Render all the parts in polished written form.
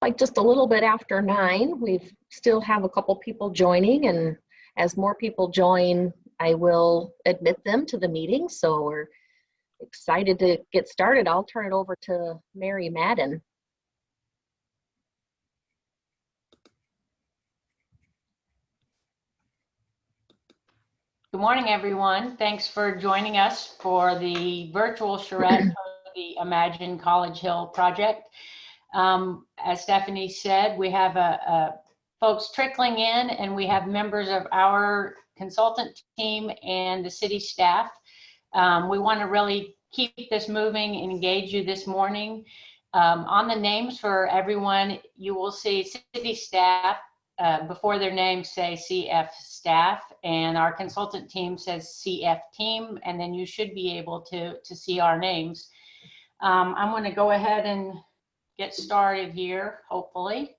like just a little bit after 9. We still have a couple people joining, and as more people join, I will admit them to the meeting. So we're excited to get started. I'll turn it over to Mary Madden. Good morning, everyone. Thanks for joining us for the virtual charrette for the Imagine College Hill project. As Stephanie said, we have folks trickling in, and we have members of our consultant team and the city staff. We want to really keep this moving and engage you this morning. On the names for everyone, you will see city staff. Before their names say CF staff, and our consultant team says CF team, and then you should be able to see our names. I'm going to go ahead and get started here, hopefully.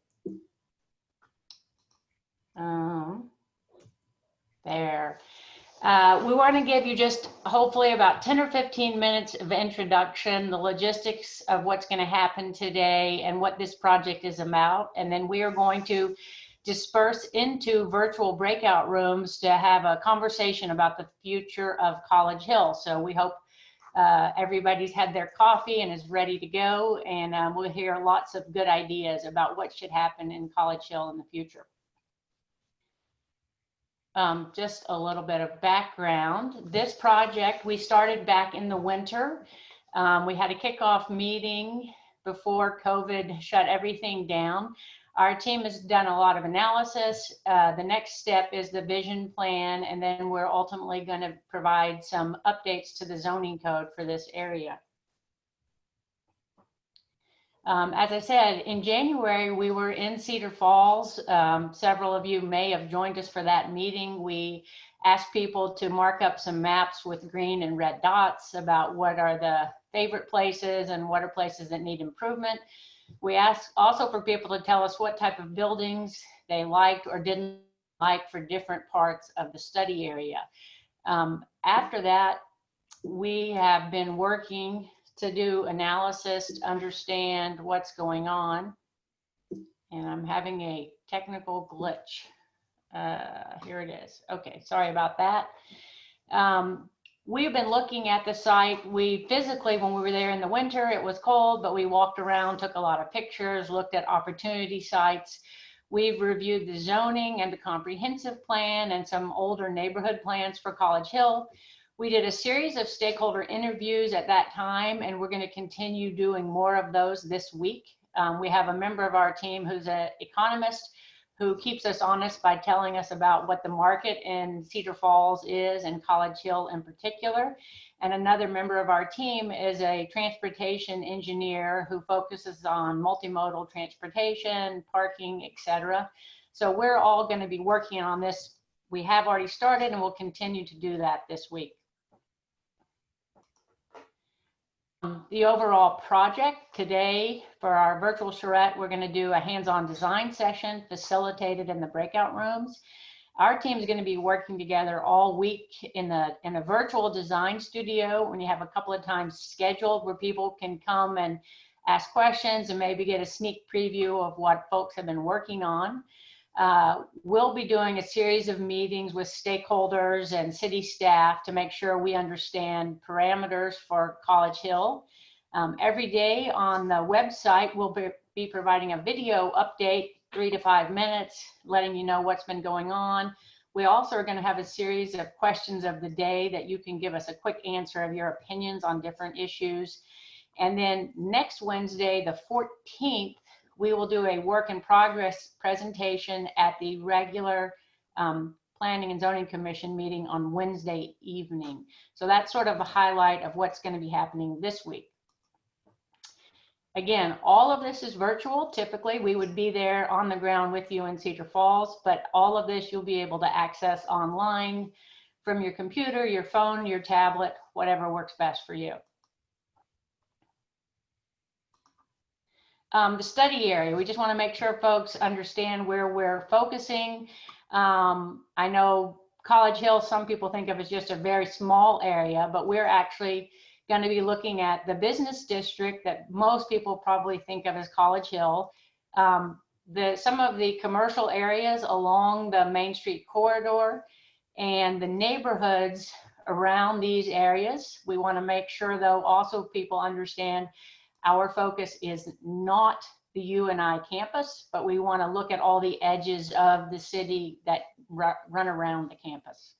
There. We want to give you just hopefully about 10 or 15 minutes of introduction, the logistics of what's going to happen today and what this project is about, and then we are going to disperse into virtual breakout rooms to have a conversation about the future of College Hill. So we hope everybody's had their coffee and is ready to go, and we'll hear lots of good ideas about what should happen in College Hill in the future. Just a little bit of background. This project we started back in the winter. We had a kickoff meeting before COVID shut everything down. Our team has done a lot of analysis. The next step is the vision plan, and then we're ultimately going to provide some updates to the zoning code for this area. As I said, in January, we were in Cedar Falls. Several of you may have joined us for that meeting. We asked people to mark up some maps with green and red dots about what are the favorite places and what are places that need improvement. We asked also for people to tell us what type of buildings they liked or didn't like for different parts of the study area. After that, we have been working to do analysis to understand what's going on. And I'm having a technical glitch. Here it is. Okay, sorry about that. We've been looking at the site. We physically, when we were there in the winter, it was cold, but we walked around, took a lot of pictures, looked at opportunity sites. We've reviewed the zoning and the comprehensive plan and some older neighborhood plans for College Hill. We did a series of stakeholder interviews at that time, and we're going to continue doing more of those this week. We have a member of our team who's an economist who keeps us honest by telling us about what the market in Cedar Falls is and College Hill in particular. And another member of our team is a transportation engineer who focuses on multimodal transportation, parking, etc. So we're all going to be working on this. We have already started, and we'll continue to do that this week. The overall project today for our virtual charrette, we're going to do a hands-on design session facilitated in the breakout rooms. Our team is going to be working together all week in a virtual design studio, when you have a couple of times scheduled where people can come and ask questions and maybe get a sneak preview of what folks have been working on. We'll be doing a series of meetings with stakeholders and city staff to make sure we understand parameters for College Hill. Every day on the website, we'll be providing a video update, 3 to 5 minutes, letting you know what's been going on. We also are going to have a series of questions of the day that you can give us a quick answer of your opinions on different issues. And then next Wednesday, the 14th, we will do a work in progress presentation at the regular Planning and Zoning Commission meeting on Wednesday evening. So that's sort of a highlight of what's going to be happening this week. Again, all of this is virtual. Typically, we would be there on the ground with you in Cedar Falls, but all of this you'll be able to access online from your computer, your phone, your tablet, whatever works best for you. The study area, we just want to make sure folks understand where we're focusing. I know College Hill, some people think of as just a very small area, but we're actually going to be looking at the business district that most people probably think of as College Hill. some of the commercial areas along the Main Street corridor and the neighborhoods around these areas. We want to make sure, though, also people understand our focus is not the UNI campus, but we want to look at all the edges of the city that run around the campus.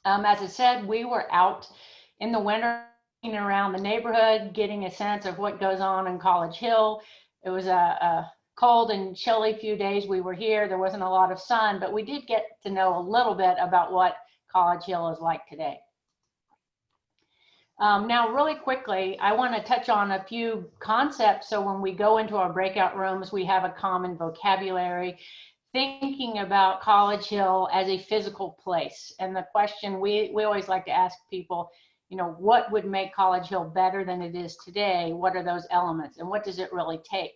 As I said, we were out in the winter around the neighborhood, getting a sense of what goes on in College Hill. It was a cold and chilly few days we were here. There wasn't a lot of sun, but we did get to know a little bit about what College Hill is like today. Now, really quickly, I want to touch on a few concepts so when we go into our breakout rooms, we have a common vocabulary, thinking about College Hill as a physical place. And the question we always like to ask people, you know, what would make College Hill better than it is today? What are those elements and what does it really take?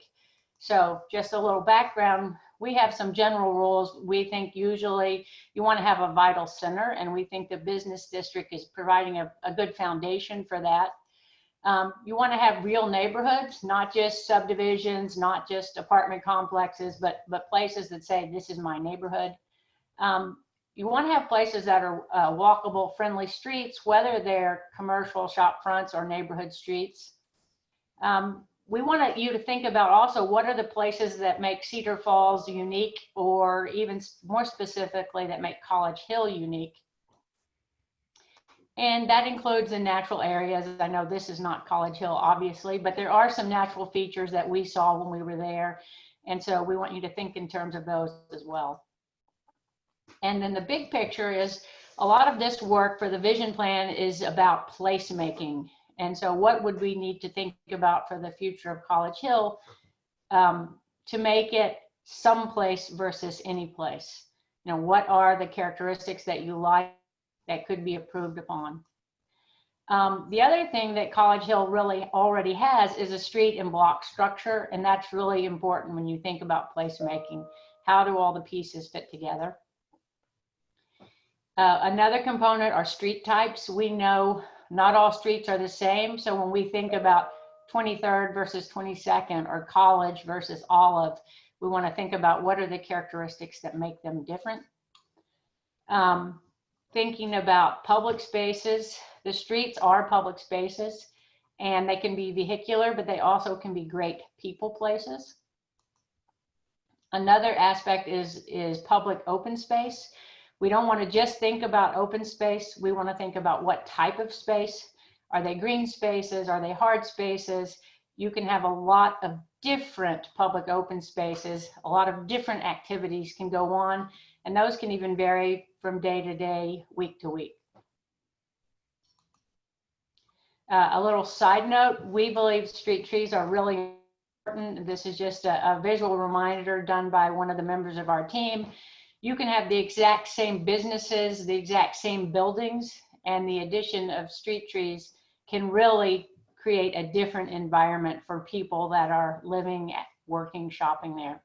So just a little background, we have some general rules. We think usually you want to have a vital center, and we think the business district is providing a good foundation for that. You want to have real neighborhoods, not just subdivisions, not just apartment complexes, but places that say, this is my neighborhood. You want to have places that are walkable, friendly streets, whether they're commercial shop fronts or neighborhood streets. We want you to think about also what are the places that make Cedar Falls unique, or even more specifically that make College Hill unique. And that includes the natural areas. I know this is not College Hill, obviously, but there are some natural features that we saw when we were there. And so we want you to think in terms of those as well. And then the big picture is a lot of this work for the vision plan is about placemaking. And so what would we need to think about for the future of College Hill to make it someplace versus any place? You know, what are the characteristics that you like that could be improved upon? The other thing that College Hill really already has is a street and block structure, and that's really important when you think about placemaking. How do all the pieces fit together? Another component are street types. We know not all streets are the same, so when we think about 23rd versus 22nd or College versus Olive, we want to think about what are the characteristics that make them different. Thinking about public spaces, the streets are public spaces and they can be vehicular, but they also can be great people places. Another aspect is public open space. We don't want to just think about open space. We want to think about what type of space. Are they green spaces? Are they hard spaces? You can have a lot of different public open spaces. A lot of different activities can go on, and those can even vary from day to day, week to week. A little side note, we believe street trees are really important. This is just a visual reminder done by one of the members of our team. You can have the exact same businesses, the exact same buildings, and the addition of street trees can really create a different environment for people that are living, working, shopping there.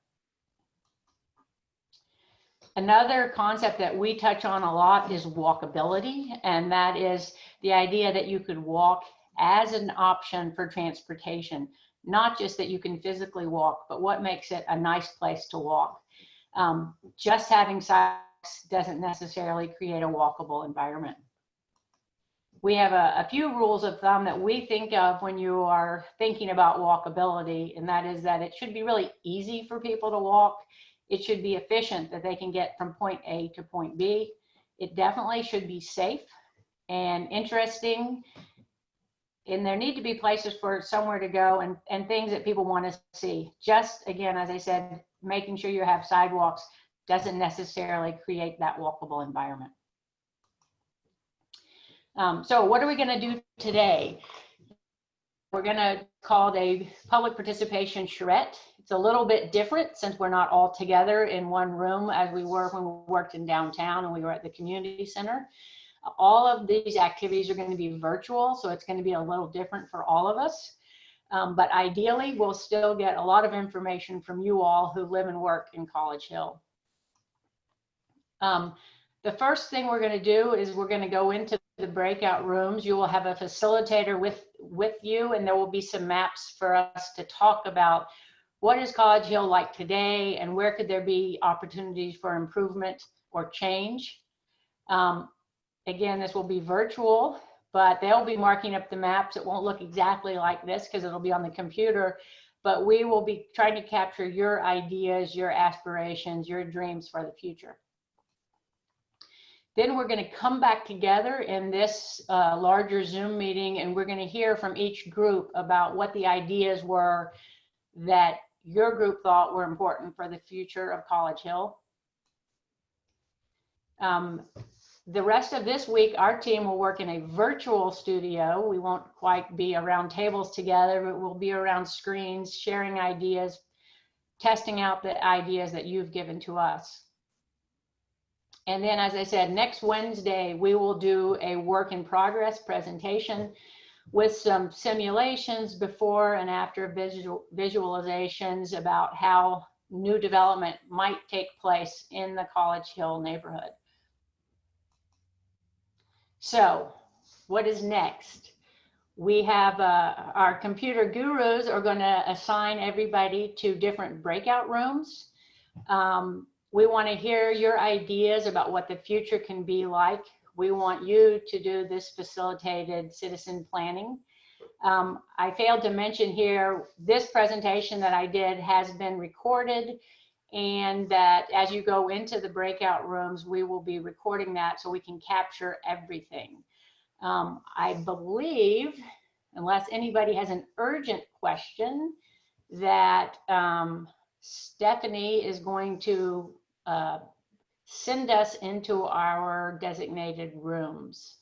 Another concept that we touch on a lot is walkability, and that is the idea that you could walk as an option for transportation, not just that you can physically walk, but what makes it a nice place to walk. Just having sidewalks doesn't necessarily create a walkable environment. We have a few rules of thumb that we think of when you are thinking about walkability, and that is that it should be really easy for people to walk. It should be efficient, that they can get from point A to point B. It definitely should be safe and interesting. And there need to be places for somewhere to go and things that people want to see. Just again, as I said, making sure you have sidewalks doesn't necessarily create that walkable environment. So what are we going to do today? We're going to call it a public participation charrette. It's a little bit different since we're not all together in one room as we were when we worked in downtown and we were at the community center. All of these activities are going to be virtual, so it's going to be a little different for all of us. But ideally, we'll still get a lot of information from you all who live and work in College Hill. The first thing we're going to do is we're going to go into the breakout rooms. You will have a facilitator with you, and there will be some maps for us to talk about what is College Hill like today, and where could there be opportunities for improvement or change? Again, this will be virtual, but they'll be marking up the maps. It won't look exactly like this because it'll be on the computer, but we will be trying to capture your ideas, your aspirations, your dreams for the future. Then we're going to come back together in this larger Zoom meeting, and we're going to hear from each group about what the ideas were that your group thought were important for the future of College Hill. The rest of this week, our team will work in a virtual studio. We won't quite be around tables together, but we'll be around screens, sharing ideas, testing out the ideas that you've given to us. And then, as I said, next Wednesday, we will do a work in progress presentation with some simulations before and after visualizations about how new development might take place in the College Hill neighborhood. So what is next? We have our computer gurus are going to assign everybody to different breakout rooms. We want to hear your ideas about what the future can be like. We want you to do this facilitated citizen planning. I failed to mention here, this presentation that I did has been recorded, and that as you go into the breakout rooms, we will be recording that so we can capture everything. I believe, unless anybody has an urgent question, that Stephanie is going to send us into our designated rooms.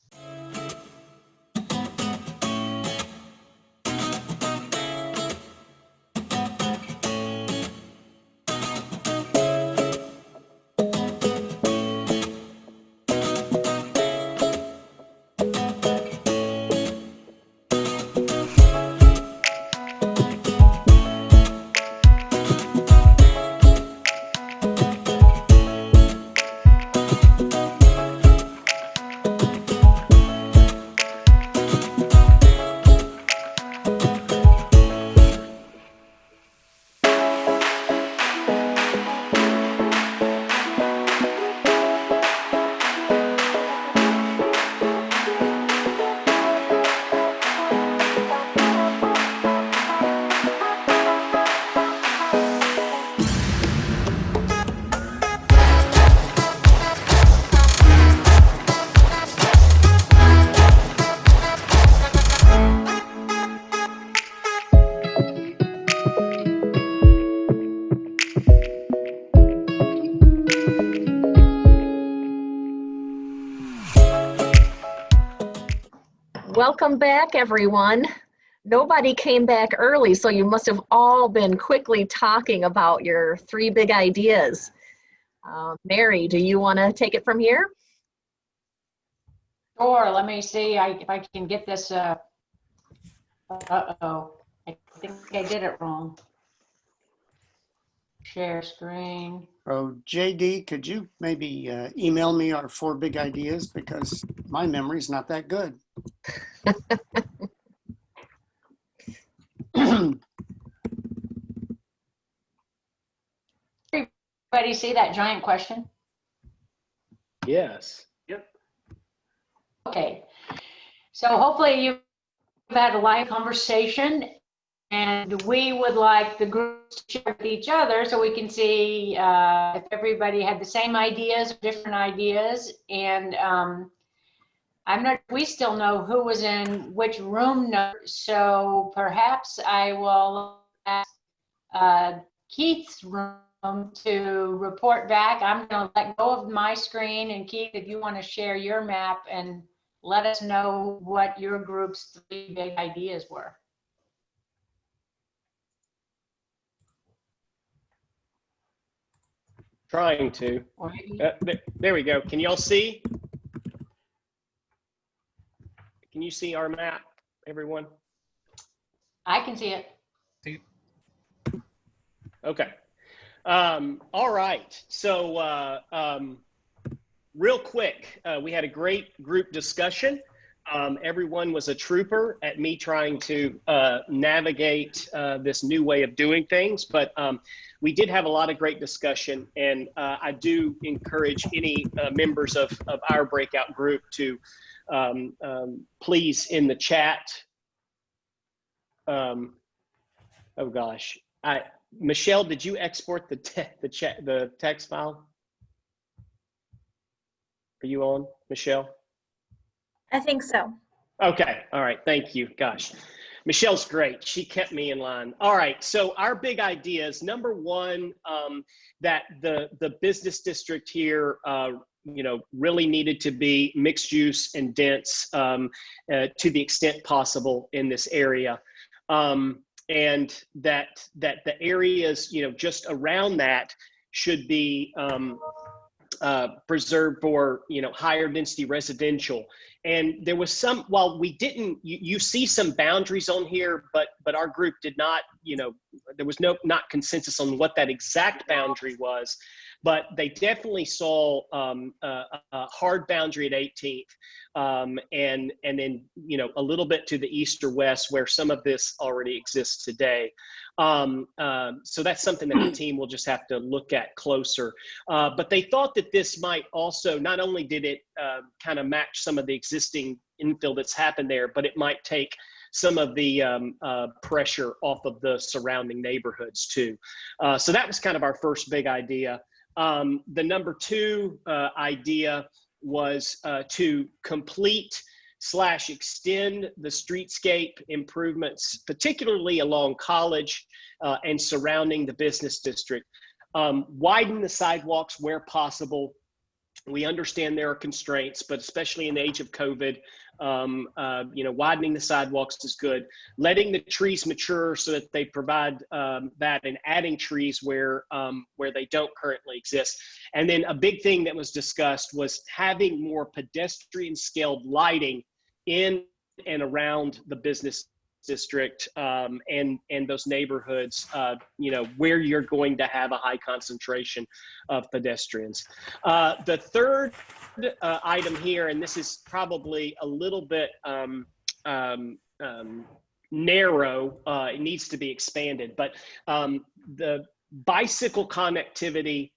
Welcome back, everyone. Nobody came back early, so you must have all been quickly talking about your 3 big ideas. Mary, do you want to take it from here? Sure, let me see if I can get this. Uh-oh, I think I did it wrong. Share screen. Oh, JD, could you maybe email me our 4 big ideas, because my memory's not that good. Everybody see that giant question? Yes. Yep. Okay, so hopefully you've had a live conversation, and we would like the groups to share with each other so we can see if everybody had the same ideas or different ideas. And we still know who was in which room number, so perhaps I will ask Keith's room to report back. I'm going to let go of my screen, and Keith, if you want to share your map and let us know what your group's 3 big ideas were. Trying to. Or maybe There we go. Can y'all see? Can you see our map, everyone? I can see it. Okay. All right. So real quick, we had a great group discussion. Everyone was a trooper at me trying to navigate this new way of doing things, but we did have a lot of great discussion, and I do encourage any members of our breakout group to please in the chat. Oh gosh, Michelle, did you export the text file? Are you on, Michelle? I think so. Okay. All right. Thank you. Gosh, Michelle's great. She kept me in line. All right. So our big idea is, number one, that the business district here, really needed to be mixed use and dense to the extent possible in this area. And that the areas, just around that should be preserved for, higher density residential. And there was some, while we didn't, you see some boundaries on here, but our group did not, there was not consensus on what that exact boundary was, but they definitely saw a hard boundary at 18th, and then, a little bit to the east or west where some of this already exists today. So that's something that the team will just have to look at closer. But they thought that this might also, not only did it kind of match some of the existing infill that's happened there, but it might take some of the pressure off of the surrounding neighborhoods too. So that was kind of our first big idea. The number two idea was to complete / extend the streetscape improvements, particularly along College and surrounding the business district. Widen the sidewalks where possible. We understand there are constraints, but especially in the age of COVID, widening the sidewalks is good. Letting the trees mature so that they provide that, and adding trees where they don't currently exist. And then a big thing that was discussed was having more pedestrian scaled lighting in and around the business district and those neighborhoods, where you're going to have a high concentration of pedestrians. The third item here, and this is probably a little bit narrow, it needs to be expanded, but the bicycle connectivity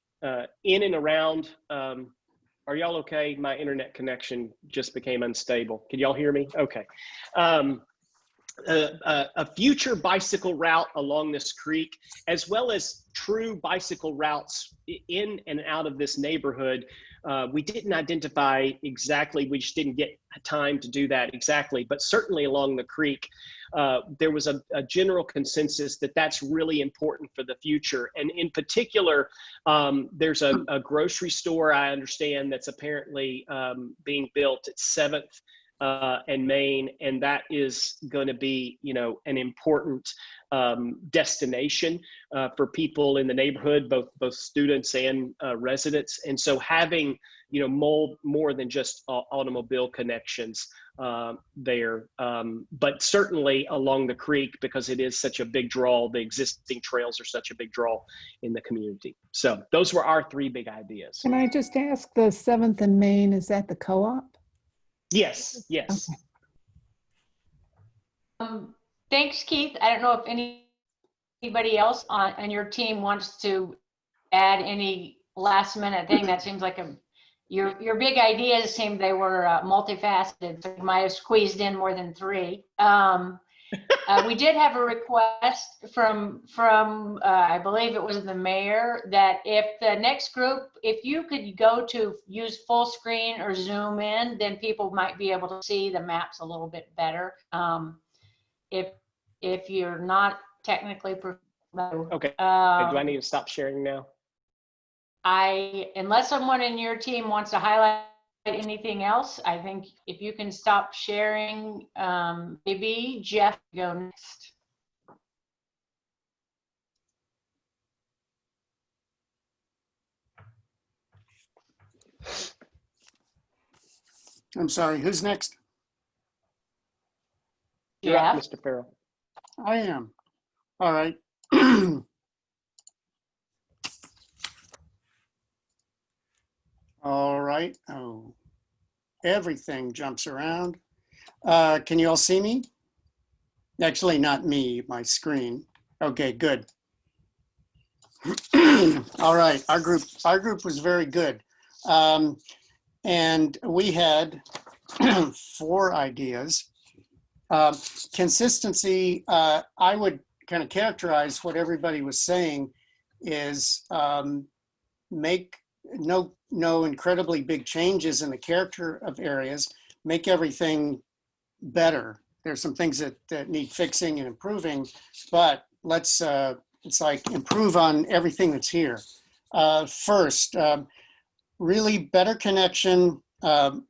in and around, are y'all okay? My internet connection just became unstable. Can y'all hear me? Okay. A future bicycle route along this creek, as well as true bicycle routes in and out of this neighborhood. We didn't identify exactly, we just didn't get time to do that exactly, but certainly along the creek, there was a general consensus that that's really important for the future. And in particular, there's a grocery store, I understand, that's apparently being built at 7th and Main, and that is going to be, an important destination for people in the neighborhood, both students and residents. And so having, more than just automobile connections there, but certainly along the creek, because it is such a big draw. The existing trails are such a big draw in the community. So those were our three big ideas. Can I just ask, the 7th and Main, is that the co-op? Yes, yes. Okay. Thanks, Keith. I don't know if anybody else on your team wants to add any last minute thing. That seems like your big ideas seemed they were multifaceted, so you might have squeezed in more than 3. We did have a request from I believe it was the mayor, that if the next group, if you could go to use full screen or zoom in, then people might be able to see the maps a little bit better. If you're not technically, Okay. Do I need to stop sharing now? Unless someone in your team wants to highlight anything else, I think if you can stop sharing, maybe Jeff, go next. I'm sorry, who's next? You're up, Jeff. Mr. Farrell. I am. All right. All right. Oh, everything jumps around. Can you all see me? Actually, not me, my screen. Okay, good. All right, our group was very good. And we had 4 ideas. Consistency, I would kind of characterize what everybody was saying is make no incredibly big changes in the character of areas, make everything better. There's some things that need fixing and improving, but let's, it's like improve on everything that's here. First, really better connection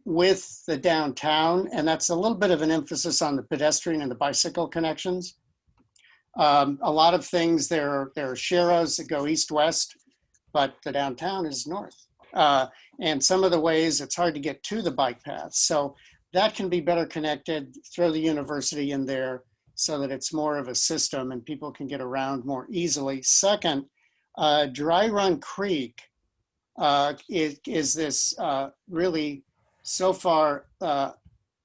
with the downtown, and that's a little bit of an emphasis on the pedestrian and the bicycle connections. A lot of things, there are sharrows that go east-west, but the downtown is north. And some of the ways it's hard to get to the bike paths. So that can be better connected, throw the university in there so that it's more of a system and people can get around more easily. Second, Dry Run Creek is this really so far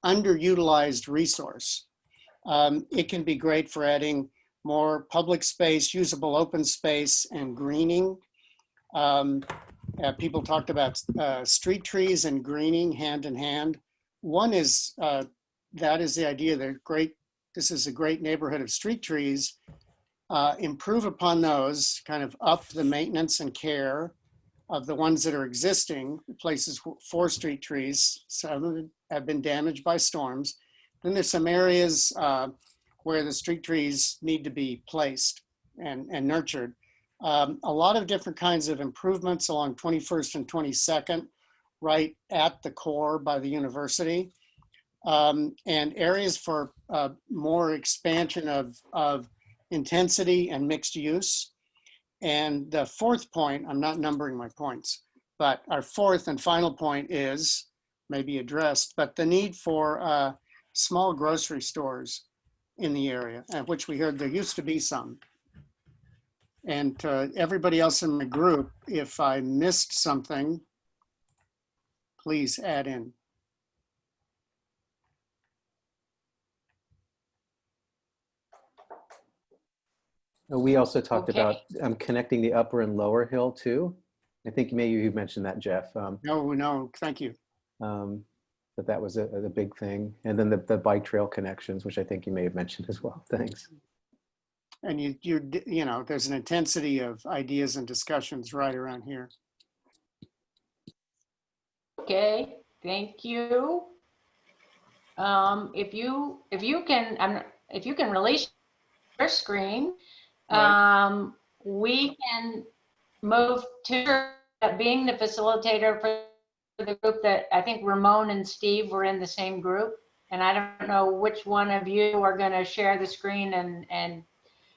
underutilized resource. It can be great for adding more public space, usable open space, and greening. People talked about street trees and greening hand in hand. One is, that is the idea that this is a great neighborhood of street trees. Improve upon those, kind of up the maintenance and care of the ones that are existing, places for street trees. Some of them have been damaged by storms. Then there's some areas where the street trees need to be placed and nurtured. A lot of different kinds of improvements along 21st and 22nd, right at the core by the university. And areas for more expansion of intensity and mixed use. And the 4th point, I'm not numbering my points, but our 4th and final point is maybe addressed, but the need for small grocery stores in the area, which we heard there used to be some. And everybody else in the group, if I missed something, please add in. We also talked Okay. about connecting the upper and lower hill too. I think maybe you mentioned that, Jeff. No, thank you. That was a big thing. And then the bike trail connections, which I think you may have mentioned as well. Thanks. And you know, there's an intensity of ideas and discussions right around here. Okay, thank you. If you can release your screen, Right. we can move to being the facilitator for the group that I think Ramon and Steve were in the same group. And I don't know which one of you are going to share the screen and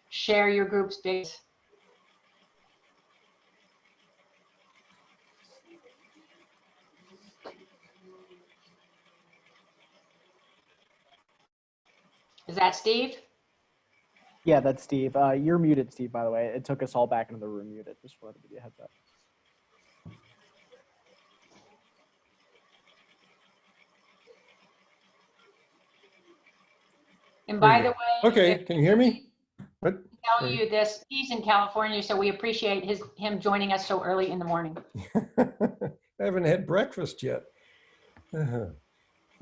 share your group's base. Is that Steve? Yeah, that's Steve. You're muted, Steve, by the way. It took us all back into the room muted. Just wanted to give you a heads up. And by the way, Okay, can you hear me? What? tell you this, he's in California, so we appreciate him joining us so early in the morning. I haven't had breakfast yet.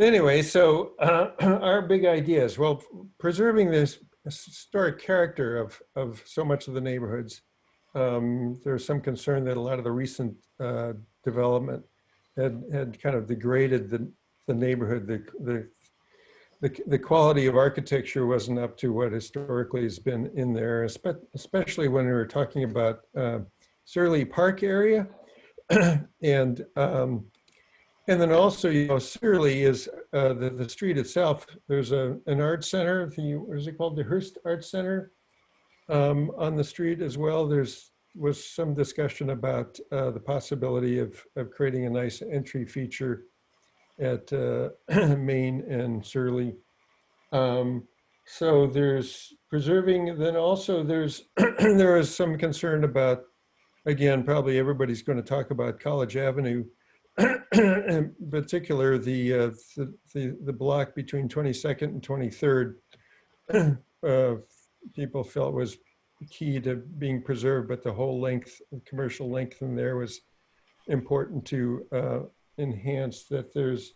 Anyway, so our big ideas. Well, preserving this historic character of so much of the neighborhoods. There's some concern that a lot of the recent development had kind of degraded the neighborhood. The quality of architecture wasn't up to what historically has been in there, especially when we were talking about Surly Park area. And then also, you know, Surly is the street itself. There's an art center, what is it called? The Hearst Art Center on the street as well. Was some discussion about the possibility of creating a nice entry feature at Main and Surly. So there's preserving, then also there is some concern about, again, probably everybody's going to talk about College Avenue in particular, the block between 22nd and 23rd, people felt was key to being preserved, but the whole length, commercial length in there was important to enhance. That there's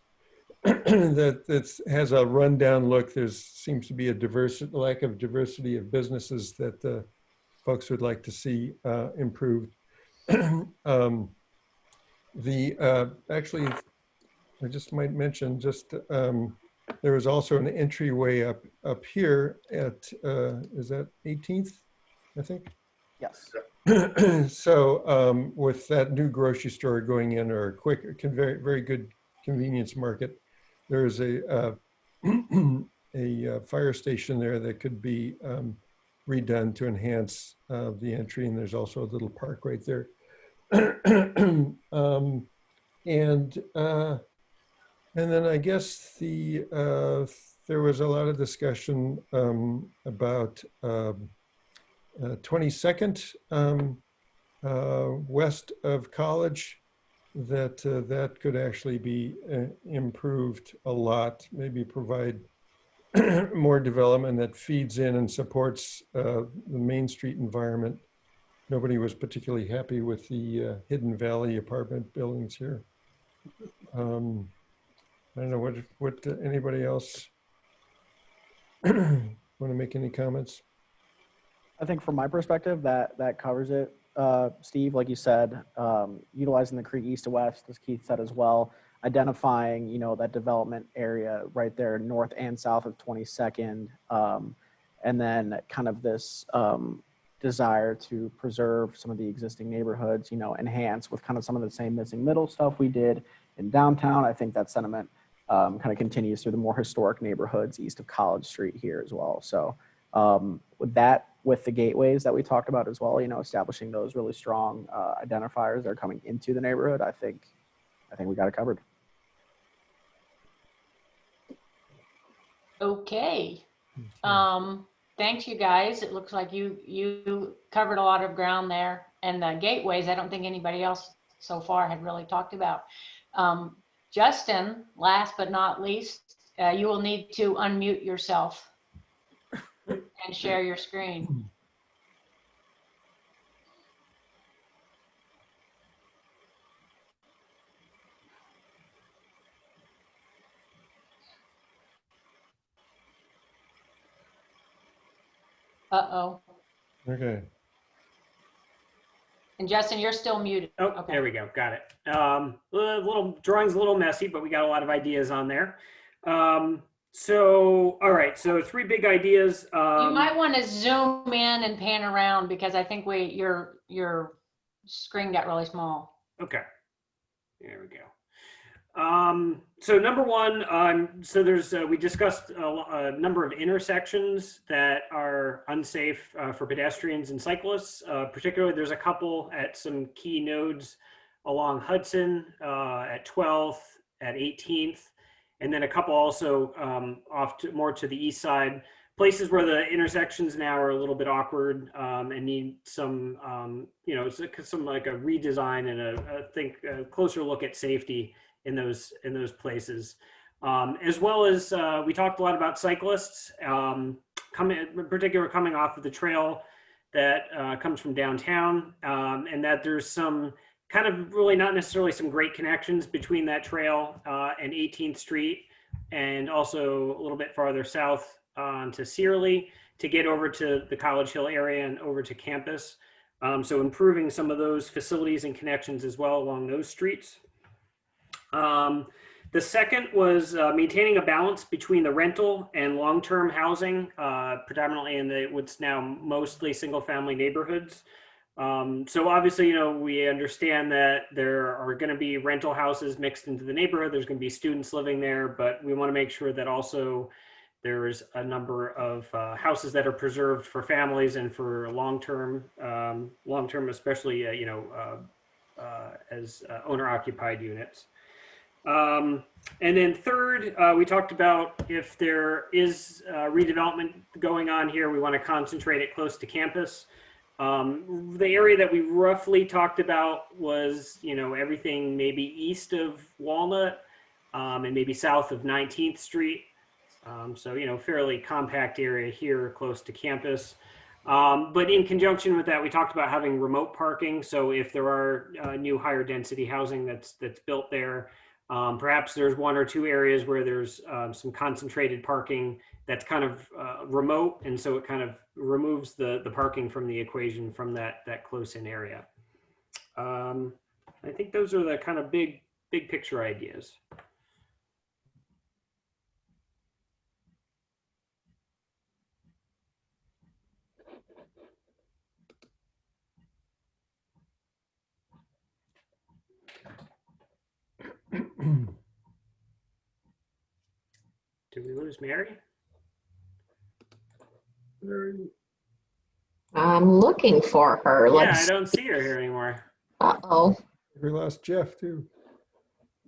that it has a rundown look. There seems to be a lack of diversity of businesses that folks would like to see improved. Actually, I just might mention there was also an entryway up here at is that 18th, I think. Yes. So with that new grocery store going in, or a quick, very good convenience market, there's a fire station there that could be redone to enhance the entry, and there's also a little park right there. And then I guess there was a lot of discussion about 22nd west of College, that could actually be improved a lot, maybe provide more development that feeds in and supports the Main Street environment. Nobody was particularly happy with the Hidden Valley apartment buildings here. I don't know what anybody else want to make any comments? I think from my perspective, that covers it. Steve, like you said, utilizing the creek east to west, as Keith said as well, identifying, that development area right there, north and south of 22nd, and then kind of this desire to preserve some of the existing neighborhoods, enhance with kind of some of the same missing middle stuff we did in downtown. I think that sentiment kind of continues through the more historic neighborhoods east of College Street here as well. So with the gateways that we talked about as well, establishing those really strong identifiers that are coming into the neighborhood, I think we got it covered. Okay. Thanks, you guys. It looks like you covered a lot of ground there. And the gateways, I don't think anybody else so far had really talked about. Justin, last but not least, you will need to unmute yourself and share your screen. Uh-oh. Okay. And Justin, you're still muted. Oh, Okay. There we go. Got it. Drawing's a little messy, but we got a lot of ideas on there. So, all right. So 3 big ideas. You might want to zoom in and pan around because I think your screen got really small. Okay. There we go. So number 1, so there's we discussed a number of intersections that are unsafe for pedestrians and cyclists. Particularly, there's a couple at some key nodes along Hudson, at 12th, at 18th, and then a couple also more to the east side. Places where the intersections now are a little bit awkward and need some, some like a redesign and a closer look at safety in those places, as well as we talked a lot about cyclists, in particular coming off of the trail that comes from downtown, and that there's some kind of really not necessarily some great connections between that trail and 18th Street, and also a little bit farther south to Searly to get over to the College Hill area and over to campus. So improving some of those facilities and connections as well along those streets. The second was maintaining a balance between the rental and long-term housing, predominantly in what's now mostly single-family neighborhoods. So obviously, we understand that there are going to be rental houses mixed into the neighborhood. There's going to be students living there, but we want to make sure that also there's a number of houses that are preserved for families and for long-term, especially, as owner-occupied units. And then third, we talked about if there is redevelopment going on here, we want to concentrate it close to campus. The area that we roughly talked about was, everything maybe east of Walnut and maybe south of 19th Street. So, fairly compact area here close to campus. But in conjunction with that, we talked about having remote parking. So if there are new higher density housing that's built there, perhaps there's one or two areas where there's some concentrated parking that's kind of remote. And so it kind of removes the parking from the equation from that close-in area. I think those are the kind of big picture ideas. Did we lose Mary? I'm looking for her. Yeah, I don't see her here anymore. Uh-oh. We lost Jeff too.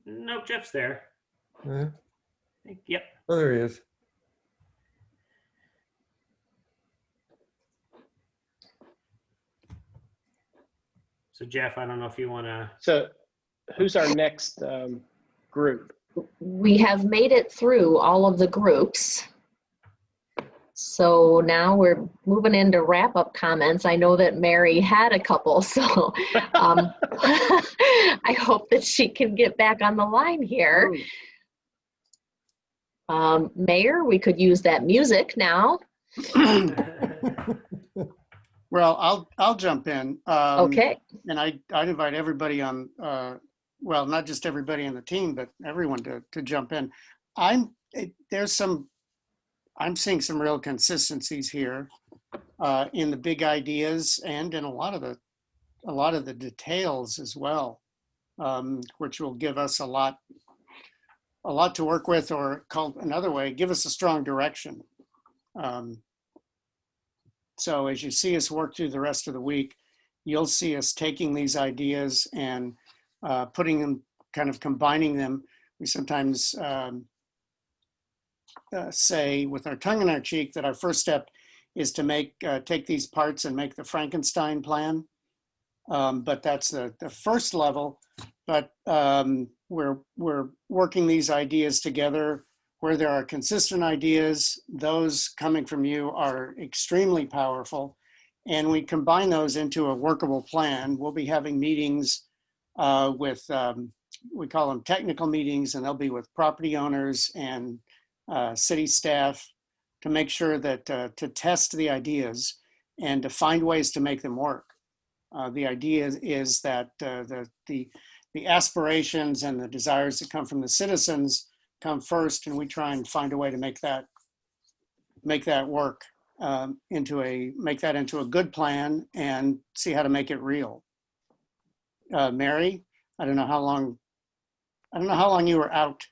Nope, Jeff's there. Yep. Oh, there he is. So Jeff, I don't know if you want to. So who's our next group? We have made it through all of the groups. So now we're moving into wrap-up comments. I know that Mary had a couple, so I hope that she can get back on the line here. Mayor, we could use that music now. Well, I'll jump in. Okay. And I'd invite everybody on, well, not just everybody on the team, but everyone to jump in. I'm seeing some real consistencies here in the big ideas and in a lot of the details as well, which will give us a lot to work with, or called another way, give us a strong direction. So as you see us work through the rest of the week, you'll see us taking these ideas and putting them, kind of combining them. We sometimes say with our tongue in our cheek that our first step is to take these parts and make the Frankenstein plan. But that's the first level. But we're working these ideas together where there are consistent ideas. Those coming from you are extremely powerful. And we combine those into a workable plan. We'll be having meetings with, we call them technical meetings, and they'll be with property owners and city staff to make sure that to test the ideas and to find ways to make them work. The idea is that the aspirations and the desires that come from the citizens come first, and we try and find a way to make that work, make that into a good plan and see how to make it real. Mary, I don't know how long you were out,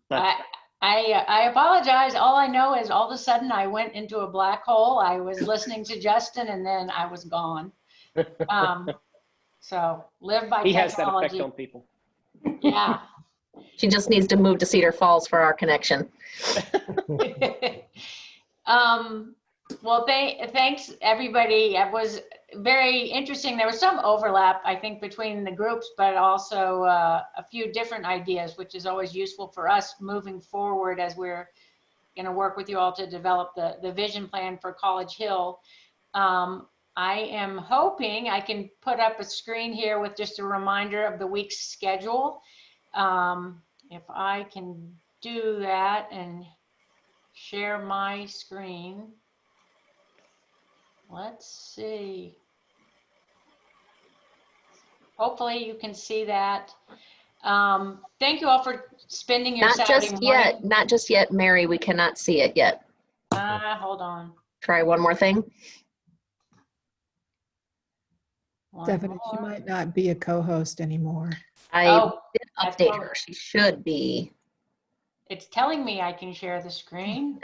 but I apologize. All I know is all of a sudden I went into a black hole. I was listening to Justin and then I was gone. So live by technology. He has that effect on people. Yeah. She just needs to move to Cedar Falls for our connection. Well, thanks everybody. It was very interesting. There was some overlap, I think, between the groups, but also a few different ideas, which is always useful for us moving forward as we're going to work with you all to develop the vision plan for College Hill. I am hoping I can put up a screen here with just a reminder of the week's schedule. If I can do that and share my screen. Let's see. Hopefully you can see that. Thank you all for spending your Saturday morning. Not just yet, Mary. We cannot see it yet. Hold on. Try one more thing. Stephanie, she might not be a co-host anymore. I did update her. She should be. It's telling me I can share the screen.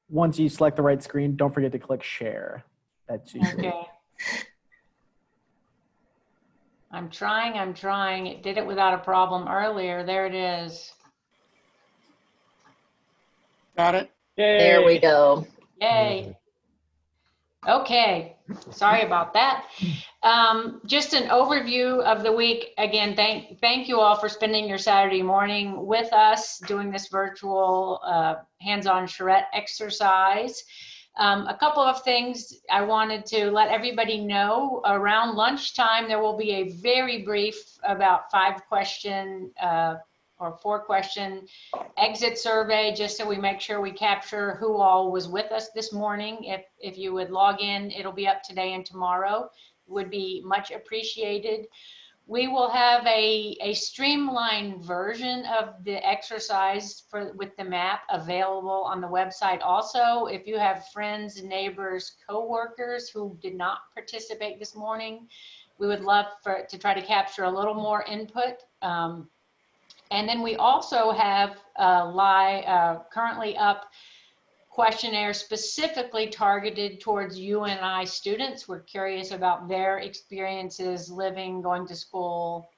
Once you select the right screen, don't forget to click share. That's usually. Okay. I'm trying. It did it without a problem earlier. There it is. got it. There we go. Yay. Okay, sorry about that. Just an overview of the week. Again, thank you all for spending your Saturday morning with us doing this virtual hands-on charrette exercise. A couple of things I wanted to let everybody know. Around lunchtime, there will be a very brief, about 5-question or 4-question exit survey, just so we make sure we capture who all was with us this morning. If you would log in, it'll be up today and tomorrow. Would be much appreciated. We will have a streamlined version of the exercise with the map available on the website. Also, if you have friends, neighbors, coworkers who did not participate this morning, we would love to try to capture a little more input. And then we also have currently up questionnaire specifically targeted towards UNI students. We're curious about their experiences living, going to school,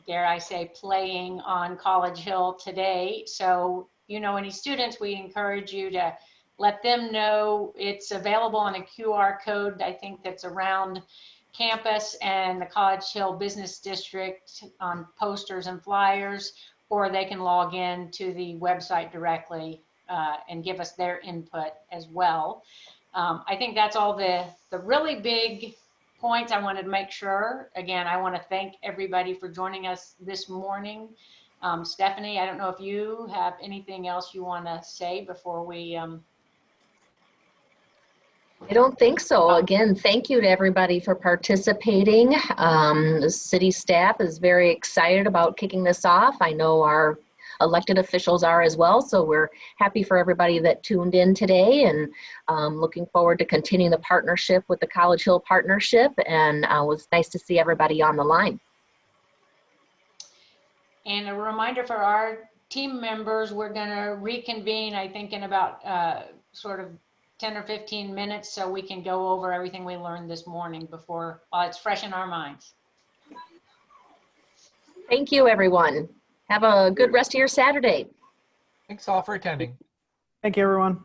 dare I say, playing on College Hill today. So, any students, we encourage you to let them know. It's available on a QR code, I think, that's around campus and the College Hill Business District on posters and flyers, or they can log in to the website directly and give us their input as well. I think that's all the really big points I wanted to make sure. Again, I want to thank everybody for joining us this morning. Stephanie, I don't know if you have anything else you want to say before we I don't think so. Again, thank you to everybody for participating. The city staff is very excited about kicking this off. I know our elected officials are as well, so we're happy for everybody that tuned in today, and looking forward to continuing the partnership with the College Hill Partnership, and it was nice to see everybody on the line. And a reminder for our team members, we're going to reconvene, I think, in about sort of 10 or 15 minutes, so we can go over everything we learned this morning while it's fresh in our minds. Thank you, everyone. Have a good rest of your Saturday. Thanks all for attending. Thank you, everyone.